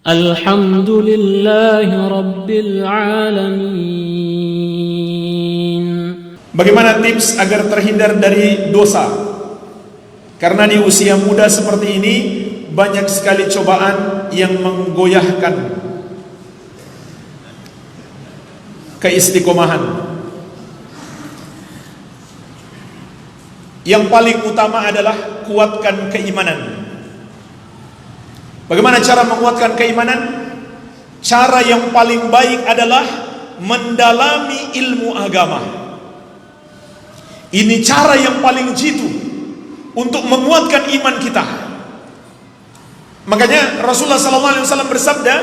Alhamdulillahi Rabbil Alamin. Bagaimana tips agar terhindar dari dosa? Karena di usia muda seperti ini banyak sekali cobaan yang menggoyahkan keistiqomahan. Yang paling utama adalah kuatkan keimanan. Bagaimana cara menguatkan keimanan? Cara yang paling baik adalah mendalami ilmu agama. Ini cara yang paling jitu untuk menguatkan iman kita. Makanya Rasulullah SAW bersabda,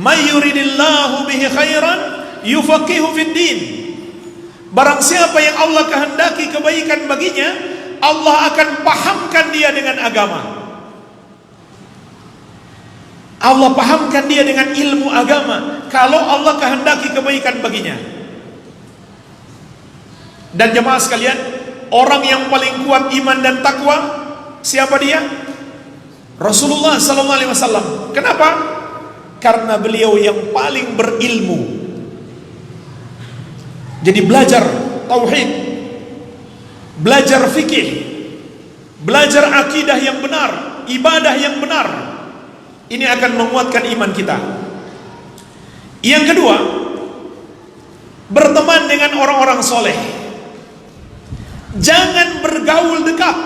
"May yuridillahu bihi khairan yufaqihu fid din." Barang siapa yang Allah kehendaki kebaikan baginya, Allah akan pahamkan dia dengan agama. Allah pahamkan dia dengan ilmu agama kalau Allah kehendaki kebaikan baginya. Dan jemaah sekalian, orang yang paling kuat iman dan takwa, siapa dia? Rasulullah SAW. Kenapa? Karena beliau yang paling berilmu. Jadi belajar tauhid, belajar fikih, belajar akidah yang benar, ibadah yang benar. Ini akan menguatkan iman kita. Yang kedua, berteman dengan orang-orang soleh. Jangan bergaul dekat,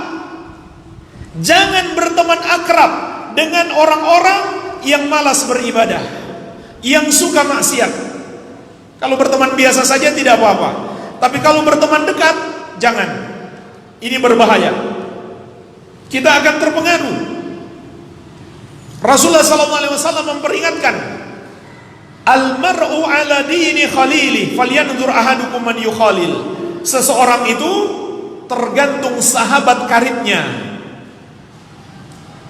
jangan berteman akrab dengan orang-orang yang malas beribadah, yang suka maksiat. Kalau berteman biasa saja tidak apa-apa, tapi kalau berteman dekat, jangan. Ini berbahaya. Kita akan terpengaruh. Rasulullah SAW memperingatkan, "Al-mar'u ala dini khalili, falyanzur ahadukum man yukhalil." Seseorang itu tergantung sahabat karibnya.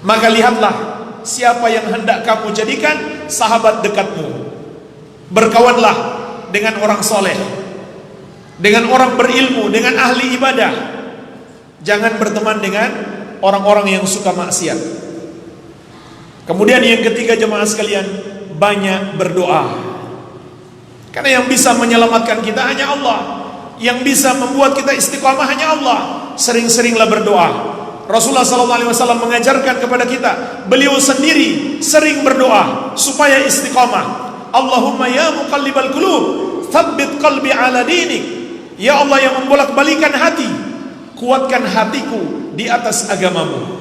Maka lihatlah siapa yang hendak kamu jadikan sahabat dekatmu. Berkawanlah dengan orang soleh, dengan orang berilmu, dengan ahli ibadah. Jangan berteman dengan orang-orang yang suka maksiat. Kemudian yang ketiga, jemaah sekalian, banyak berdoa. Karena yang bisa menyelamatkan kita hanya Allah, yang bisa membuat kita istiqamah hanya Allah. Sering-seringlah berdoa. Rasulullah SAW mengajarkan kepada kita, beliau sendiri sering berdoa supaya istiqamah. Allahumma ya muqallibal qulub, tsabbit qalbi ala dinik. Ya Allah yang membolak-balikan hati, kuatkan hatiku di atas agamamu.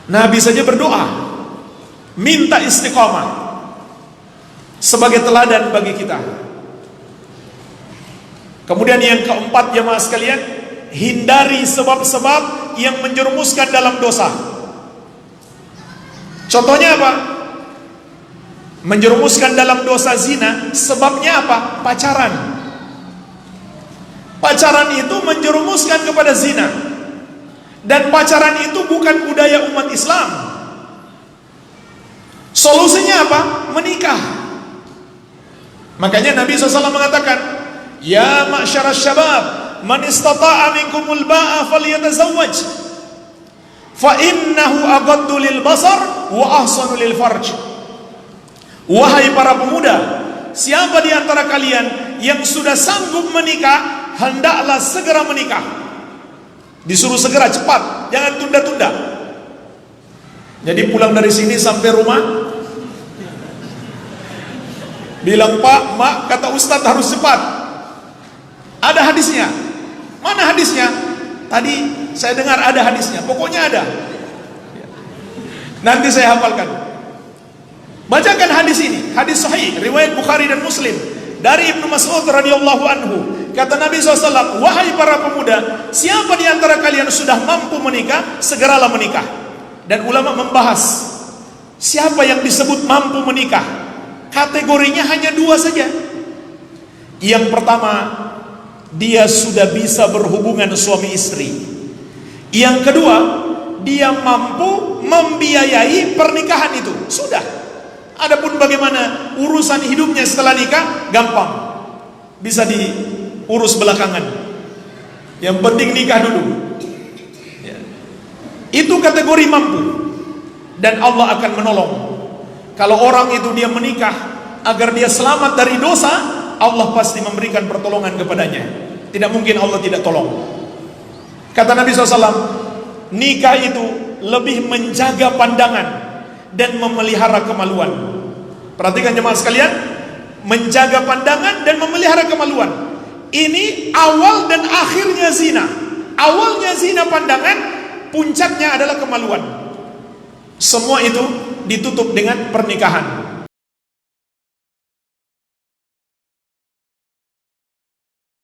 Nabi saja berdoa, minta istiqamah sebagai teladan bagi kita. Kemudian yang keempat, jemaah sekalian, hindari sebab-sebab yang menjerumuskan dalam dosa. Contohnya apa? Menjerumuskan dalam dosa zina, sebabnya apa? Pacaran. Pacaran itu menjerumuskan kepada zina. Dan pacaran itu bukan budaya umat Islam. Solusinya apa? Menikah. Makanya Nabi SAW mengatakan, "Ya ma'syaras syabab, man istata'a minkumul ba'a falyatazawwaj, fa innahu aghaddu lil basar wa ahsanu lil farj." Wahai para pemuda, siapa di antara kalian yang sudah sanggup menikah, hendaklah segera menikah. Disuruh segera, cepat, jangan tunda-tunda. Jadi pulang dari sini sampai rumah bilang, "Pak, Mak, kata Ustadz harus cepat." Ada hadisnya. Mana hadisnya? Tadi saya dengar ada hadisnya. Pokoknya ada. Nanti saya hafalkan. Bacakan hadis ini, hadis sahih, riwayat Bukhari dan Muslim, dari Ibnu Mas'ud radhiyallahu anhu. Kata Nabi SAW, "Wahai para pemuda, siapa di antara kalian sudah mampu menikah, segeralah menikah." Dan ulama membahas siapa yang disebut mampu menikah. Kategorinya hanya dua saja. Yang pertama, dia sudah bisa berhubungan suami istri. Yang kedua, dia mampu membiayai pernikahan itu. Sudah. Adapun bagaimana urusan hidupnya setelah nikah, gampang, bisa diurus belakangan. Yang penting nikah dulu. Itu kategori mampu, dan Allah akan menolong. Kalau orang itu dia menikah agar dia selamat dari dosa, Allah pasti memberikan pertolongan kepadanya. Tidak mungkin Allah tidak tolong. Kata Nabi SAW, nikah itu lebih menjaga pandangan dan memelihara kemaluan. Perhatikan jemaah sekalian, menjaga pandangan dan memelihara kemaluan. Ini awal dan akhirnya zina. Awalnya zina pandangan, puncaknya adalah kemaluan. Semua itu ditutup dengan pernikahan.